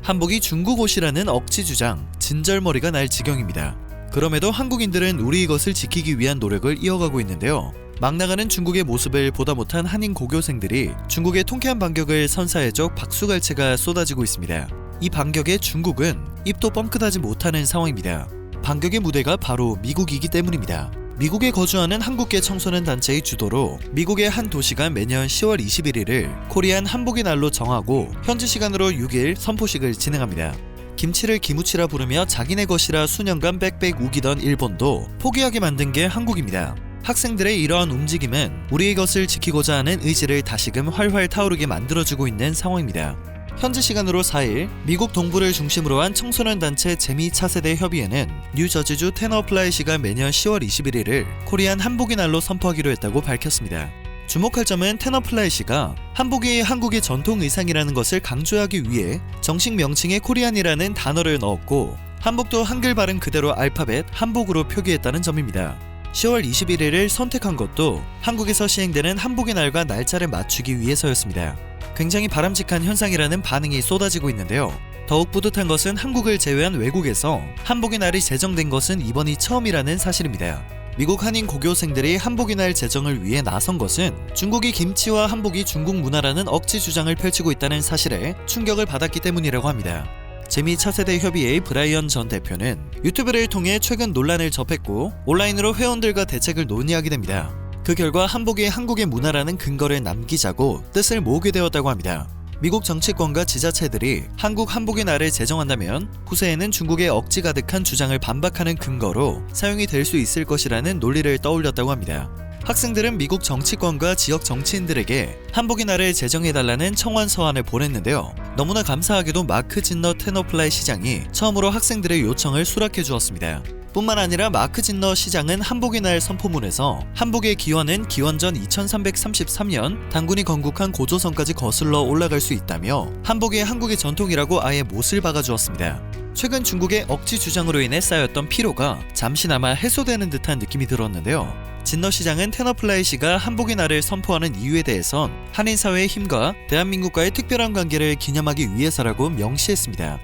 한복이 중국 옷이라는 억지 주장, 진절머리가 날 지경입니다. 그럼에도 한국인들은 우리 이것을 지키기 위한 노력을 이어가고 있는데요. 막 나가는 중국의 모습을 보다 못한 한인 고교생들이 중국의 통쾌한 반격을 선사해줘 박수갈채가 쏟아지고 있습니다. 이 반격에 중국은 입도 뻥끗하지 못하는 상황입니다. 반격의 무대가 바로 미국이기 때문입니다. 미국에 거주하는 한국계 청소년 단체의 주도로 미국의 한 도시가 매년 10월 21일을 코리안 한복의 날로 정하고 현지 시간으로 6일 선포식을 진행합니다. 김치를 기무치라 부르며 자기네 것이라 수년간 빽빽 우기던 일본도 포기하게 만든 게 한국입니다. 학생들의 이러한 움직임은 우리의 것을 지키고자 하는 의지를 다시금 활활 타오르게 만들어주고 있는 상황입니다. 현지 시간으로 4일 미국 동부를 중심으로 한 청소년 단체 재미 차세대 협의회는 뉴저지주 테너플라이시가 매년 10월 21일을 코리안 한복의 날로 선포하기로 했다고 밝혔습니다. 주목할 점은 테너플라이시가 한복이 한국의 전통 의상이라는 것을 강조하기 위해 정식 명칭에 코리안이라는 단어를 넣었고 한복도 한글 발음 그대로 알파벳 한복으로 표기했다는 점입니다. 10월 21일을 선택한 것도 한국에서 시행되는 한복의 날과 날짜를 맞추기 위해서였습니다. 굉장히 바람직한 현상이라는 반응이 쏟아지고 있는데요. 더욱 뿌듯한 것은 한국을 제외한 외국에서 한복의 날이 제정된 것은 이번이 처음이라는 사실입니다. 미국 한인 고교생들이 한복의 날 제정을 위해 나선 것은 중국이 김치와 한복이 중국 문화라는 억지 주장을 펼치고 있다는 사실에 충격을 받았기 때문이라고 합니다. 재미 차세대 협의회의 브라이언 전 대표는 유튜브를 통해 최근 논란을 접했고 온라인으로 회원들과 대책을 논의하게 됩니다. 그 결과 한복이 한국의 문화라는 근거를 남기자고 뜻을 모으게 되었다고 합니다. 미국 정치권과 지자체들이 한국 한복의 날을 제정한다면 후세에는 중국의 억지 가득한 주장을 반박하는 근거로 사용이 될 수 있을 것이라는 논리를 떠올렸다고 합니다. 학생들은 미국 정치권과 지역 정치인들에게 한복의 날을 제정해달라는 청원 서한을 보냈는데요. 너무나 감사하게도 마크 진너 테너플라이 시장이 처음으로 학생들의 요청을 수락해 주었습니다. 뿐만 아니라 마크 진너 시장은 한복의 날 선포문에서 한복의 기원은 기원전 2333년 단군이 건국한 고조선까지 거슬러 올라갈 수 있다며 한복이 한국의 전통이라고 아예 못을 박아주었습니다. 최근 중국의 억지 주장으로 인해 쌓였던 피로가 잠시나마 해소되는 듯한 느낌이 들었는데요. 진너 시장은 테너플라이시가 한복의 날을 선포하는 이유에 대해선 한인 사회의 힘과 대한민국과의 특별한 관계를 기념하기 위해서라고 명시했습니다.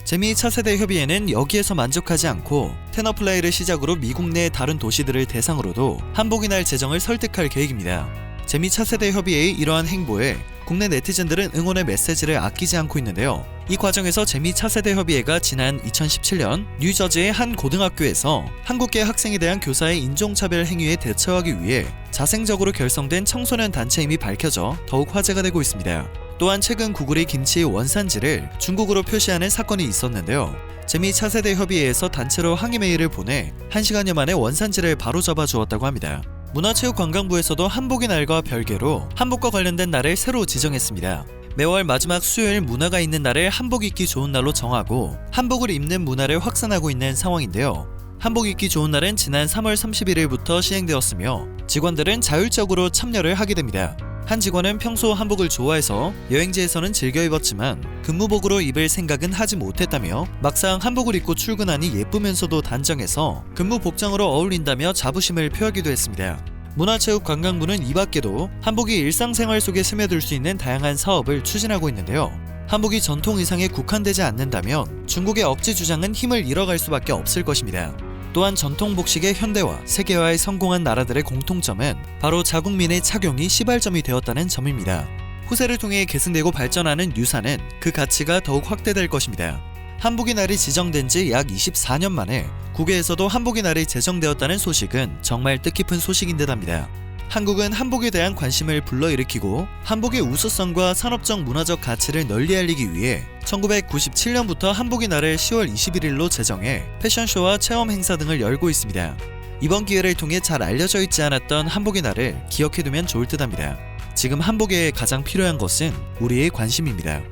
재미 차세대 협의회는 여기에서 만족하지 않고 테너플라이를 시작으로 미국 내 다른 도시들을 대상으로도 한복의 날 제정을 설득할 계획입니다. 재미 차세대 협의회의 이러한 행보에 국내 네티즌들은 응원의 메시지를 아끼지 않고 있는데요. 이 과정에서 재미 차세대 협의회가 지난 2017년 뉴저지의 한 고등학교에서 한국계 학생에 대한 교사의 인종차별 행위에 대처하기 위해 자생적으로 결성된 청소년 단체임이 밝혀져 더욱 화제가 되고 있습니다. 또한 최근 구글이 김치의 원산지를 중국어로 표시하는 사건이 있었는데요. 재미 차세대 협의회에서 단체로 항의 메일을 보내 1시간여 만에 원산지를 바로잡아 주었다고 합니다. 문화체육관광부에서도 한복의 날과 별개로 한복과 관련된 날을 새로 지정했습니다. 매월 마지막 수요일 문화가 있는 날을 한복 입기 좋은 날로 정하고 한복을 입는 문화를 확산하고 있는 상황인데요. 한복 입기 좋은 날은 지난 3월 31일부터 시행되었으며 직원들은 자율적으로 참여를 하게 됩니다. 한 직원은 평소 한복을 좋아해서 여행지에서는 즐겨 입었지만 근무복으로 입을 생각은 하지 못했다며 막상 한복을 입고 출근하니 예쁘면서도 단정해서 근무 복장으로 어울린다며 자부심을 표하기도 했습니다. 문화체육관광부는 이 밖에도 한복이 일상생활 속에 스며들 수 있는 다양한 사업을 추진하고 있는데요. 한복이 전통 의상에 국한되지 않는다면 중국의 억지 주장은 힘을 잃어갈 수밖에 없을 것입니다. 또한 전통 복식의 현대화, 세계화에 성공한 나라들의 공통점은 바로 자국민의 착용이 시발점이 되었다는 점입니다. 후세를 통해 계승되고 발전하는 유산은 그 가치가 더욱 확대될 것입니다. 한복의 날이 지정된 지 약 24년 만에 국외에서도 한복의 날이 제정되었다는 소식은 정말 뜻깊은 소식인 듯합니다. 한국은 한복에 대한 관심을 불러일으키고 한복의 우수성과 산업적 문화적 가치를 널리 알리기 위해 1997년부터 한복의 날을 10월 21일로 제정해 패션쇼와 체험 행사 등을 열고 있습니다. 이번 기회를 통해 잘 알려져 있지 않았던 한복의 날을 기억해두면 좋을 듯합니다. 지금 한복에 가장 필요한 것은 우리의 관심입니다.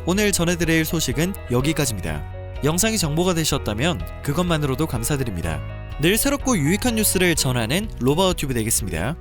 오늘 전해드릴 소식은 여기까지입니다. 영상이 정보가 되셨다면 그것만으로도 감사드립니다. 늘 새롭고 유익한 뉴스를 전하는 로바어튜브 되겠습니다.